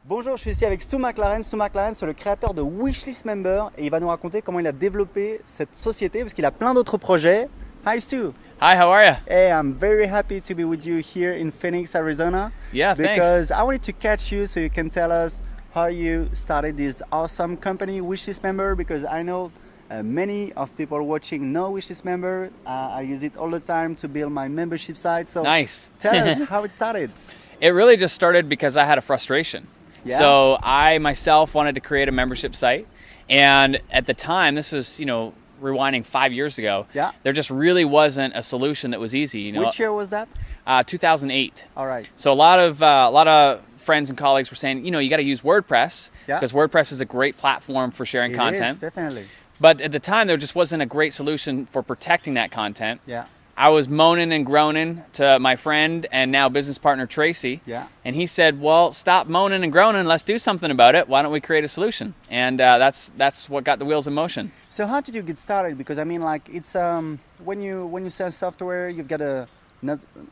Bonjour, je suis ici avec Stu McLaren. Stu McLaren, c'est le créateur de WishList Member et il va nous raconter comment il a développé cette société parce qu'il a plein d'autres projets. Hi Stu. Hi, how are you? Hey, I'm very happy to be with you here in Phoenix, Arizona. Yeah, thanks. Because I wanted to catch you so you can tell us how you started this awesome company, WishList Member, because I know many of people watching know WishList Member. I use it all the time to build my membership site. So Nice. tell us how it started. It really just started because I had a frustration. Yeah. So I myself wanted to create a membership site. And at the time, this was, rewinding 5 years ago, Yeah. there just really wasn't a solution that was easy. Which year was that? 2008. All right. So a lot of friends and colleagues were saying, you got to use WordPress Yeah. because WordPress is a great platform for sharing It content. is, definitely. But at the time, there just wasn't a great solution for protecting that content. Yeah. I was moaning and groaning to my friend and now business partner Tracy. Yeah. And he said, well, stop moaning and groaning. Let's do something about it. Why don't we create a solution? And that's what got the wheels in motion. So how did you get started? Because I mean, like, it's when you sell software, you've got an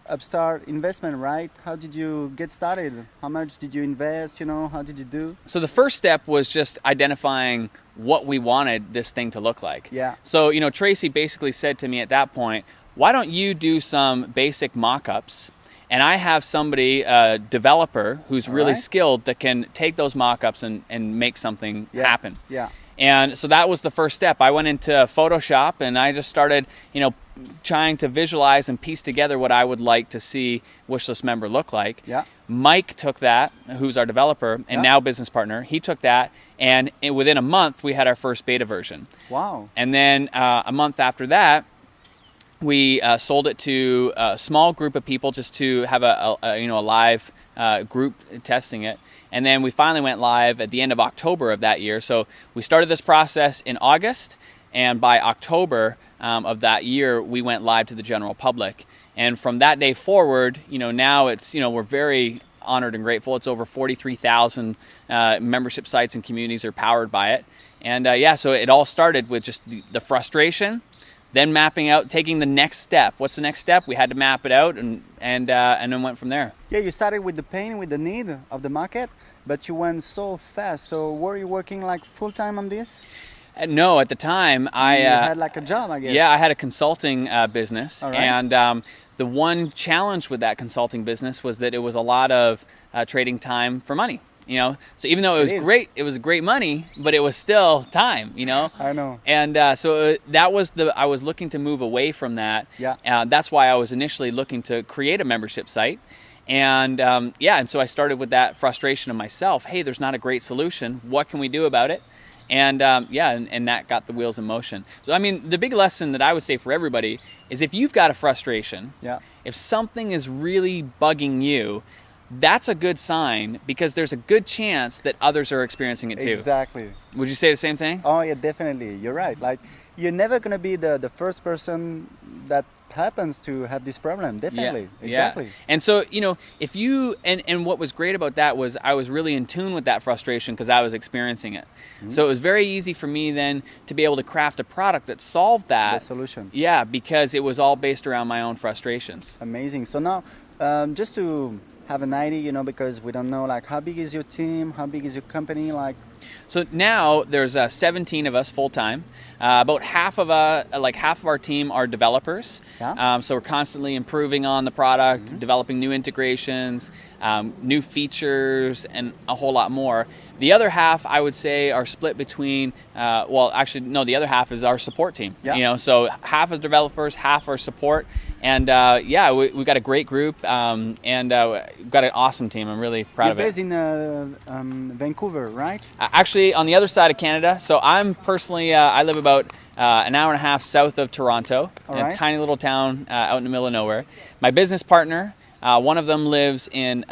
upstart investment, right? How did you get started? How much did you invest? How did you do? So the first step was just identifying what we wanted this thing to look like. Yeah. So, Tracy basically said to me at that point, why don't you do some basic mock-ups? And I have somebody, a developer, who's really Alright. skilled that can take those mock-ups and make something Yeah. happen. Yeah. And so that was the first step. I went into Photoshop and I just started, trying to visualize and piece together what I would like to see WishList Member look like. Yeah. Mike took that, who's our developer and Yeah. now business partner. He took that, and within a month we had our first beta version. Wow. And then a month after that, we sold it to a small group of people just to have a live group testing it. And then we finally went live at the end of October of that year. So we started this process in August, and by October of that year, we went live to the general public. And from that day forward, now it's, we're very honored and grateful. It's over 43,000 membership sites and communities are powered by it. And so it all started with just the frustration, then mapping out, taking the next step. What's the next step? We had to map it out and then went from there. Yeah, you started with the pain, with the need of the market, but you went so fast. So were you working like full time on this? No, at the time I You had like a job, I guess. yeah, I had a consulting business, All right. and the one challenge with that consulting business was that it was a lot of trading time for money. So even though it was is. great, it was great money, but it was still time. I know. And so that was I was looking to move away from that. Yeah. That's why I was initially looking to create a membership site. And and so I started with that frustration of myself. Hey, there's not a great solution. What can we do about it? And and that got the wheels in motion. So I mean, the big lesson that I would say for everybody is if you've got a frustration, Yeah. if something is really bugging you, that's a good sign because there's a good chance that others are experiencing it too. Exactly. Would you say the same thing? Oh yeah, definitely. You're right. Like, you're never gonna be the first person that happens to have this problem. Definitely. Exactly. Yeah. And so, if you, and what was great about that was I was really in tune with that frustration because I was experiencing it. Mm-hmm. So it was very easy for me then to be able to craft a product that solved that. The solution. Yeah, because it was all based around my own frustrations. Amazing. So now, just to have an idea, because we don't know, like, how big is your team? How big is your company? Like, So now there's 17 of us full time. About half of our team are developers. Yeah. So we're constantly improving on the product, developing new integrations, new features, and a whole lot more. The other half, I would say, are split between. The other half is our support team. Yeah. So half is developers, half are support, and we've got a great group, and we've got an awesome team. I'm really proud you're of it. based in Vancouver, right? Actually, on the other side of Canada. So I'm personally, I live about an hour and a half south of Toronto, in a Alright. tiny little town out in the middle of nowhere. My business partner, one of them lives in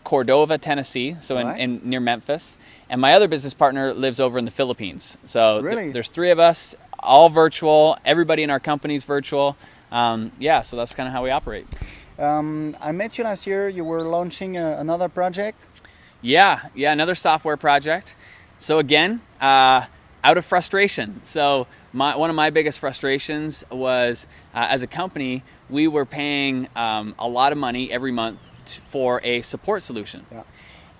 Cordova, Tennessee, so Alright. in near Memphis. And my other business partner lives over in the Philippines. So Really? there's three of us, all virtual. Everybody in our company is virtual. So that's kind of how we operate. I met you last year. You were launching another project. Yeah, another software project. So again, out of frustration. So one of my biggest frustrations was as a company, we were paying a lot of money every month for a support solution. Yeah.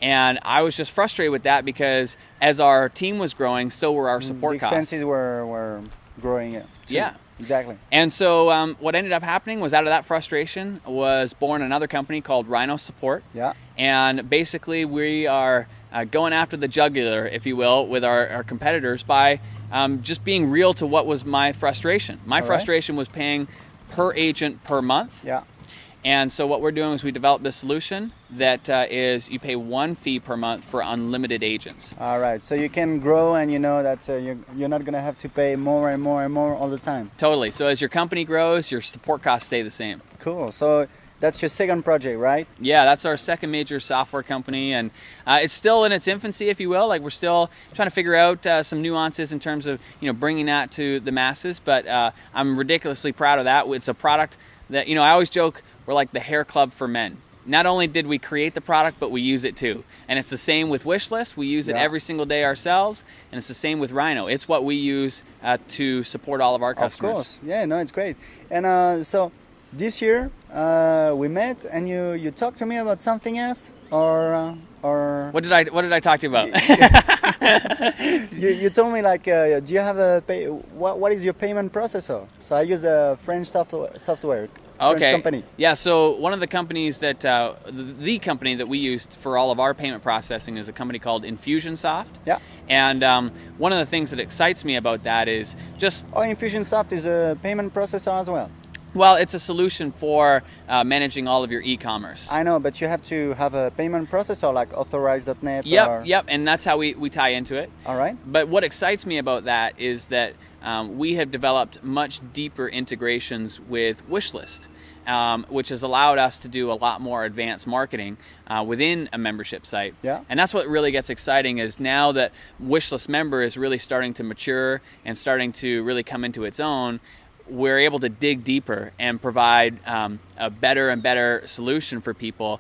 And I was just frustrated with that because as our team was growing, so were our support the expenses costs. were growing too. Yeah. Exactly. And so what ended up happening was, out of that frustration was born another company called Rhino Support. Yeah. And basically we are going after the jugular, if you will, with our competitors by just being real to what was my frustration. My frustration was paying per agent per month. Yeah. And so what we're doing is we developed this solution that is you pay one fee per month for unlimited agents. All right. So you can grow, and you know that you're not going to have to pay more and more and more all the time. Totally. So as your company grows, your support costs stay the same. Cool. So that's your second project, right? Yeah, that's our second major software company, and it's still in its infancy, if you will. Like, we're still trying to figure out some nuances in terms of bringing that to the masses. But I'm ridiculously proud of that. It's a product that I always joke we're like the hair club for men. Not only did we create the product, but we use it too. And it's the same with WishList. We use it every single day ourselves, and it's the same with Rhino. It's what we use to support all of our customers. Of course. Yeah, no, it's great. And so this year we met, and you talked to me about something else, or what did I talk to you about? you told me, like, do you have what is your payment processor? So I use a French software. French company. Yeah, so one of the companies that the company that we used for all of our payment processing is a company called Infusionsoft. Yeah. And one of the things that excites me about that is just Infusionsoft is a payment processor as well. Well, it's a solution for managing all of your e-commerce. I know, but you have to have a payment processor like authorize.net. Yep, and that's how we tie into it. All right. But what excites me about that is that we have developed much deeper integrations with WishList, which has allowed us to do a lot more advanced marketing within a membership site. Yeah. And that's what really gets exciting, is now that WishList Member is really starting to mature and starting to really come into its own, we're able to dig deeper and provide a better and better solution for people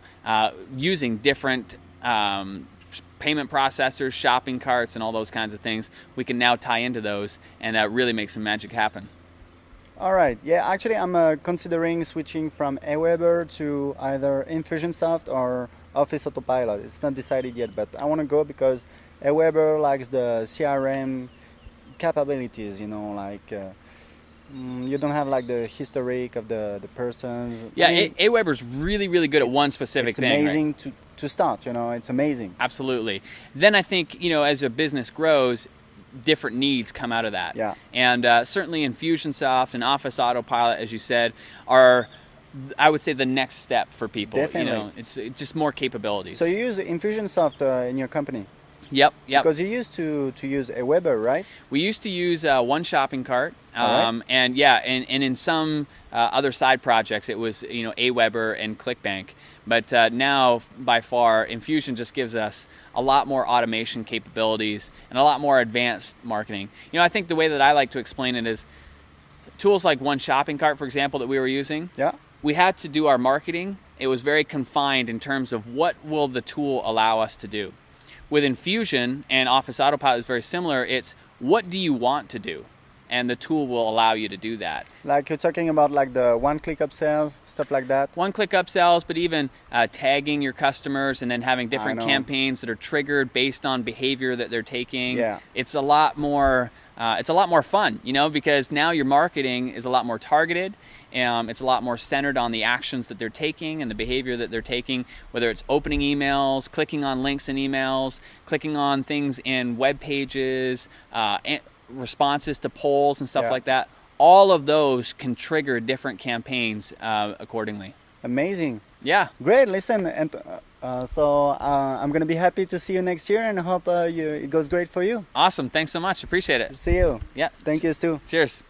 using different payment processors, shopping carts, and all those kinds of things. We can now tie into those and really make some magic happen. All right. Yeah, actually, I'm considering switching from Aweber to either Infusionsoft or Office Autopilot. It's not decided yet, but I want to go because Aweber likes the CRM capabilities, like... you don't have like the historic of the persons. Yeah, Aweber's really, really good at one specific thing. It's amazing to start, it's amazing. Absolutely. Then I think, as a business grows, different needs come out of that. Yeah. And certainly Infusionsoft and Office Autopilot, as you said, are, I would say, the next step for people. Definitely. It's just more capabilities. So you use Infusionsoft in your company? Yep. Because you used to use Aweber, right? We used to use one shopping cart, right. and in some other side projects it was Aweber and ClickBank. But now by far Infusion just gives us a lot more automation capabilities and a lot more advanced marketing. I think the way that I like to explain it is tools like one shopping cart, for example, that we were using. Yeah. We had to do our marketing. It was very confined in terms of what will the tool allow us to do. With Infusion and Office Autopilot is very similar. It's what do you want to do? And the tool will allow you to do that. Like you're talking about like the one-click upsells, stuff like that? One-click upsells, but even tagging your customers and then having different campaigns that are triggered based on behavior that they're taking. Yeah. It's a lot more fun, because now your marketing is a lot more targeted. It's a lot more centered on the actions that they're taking and the behavior that they're taking, whether it's opening emails, clicking on links in emails, clicking on things in web pages, responses to polls and stuff like that. All of those can trigger different campaigns accordingly. Amazing. Yeah. Great. Listen, and so I'm going to be happy to see you next year, and hope it goes great for you. Awesome. Thanks so much. Appreciate it. See you. Yeah. Thank you, Stu. Cheers.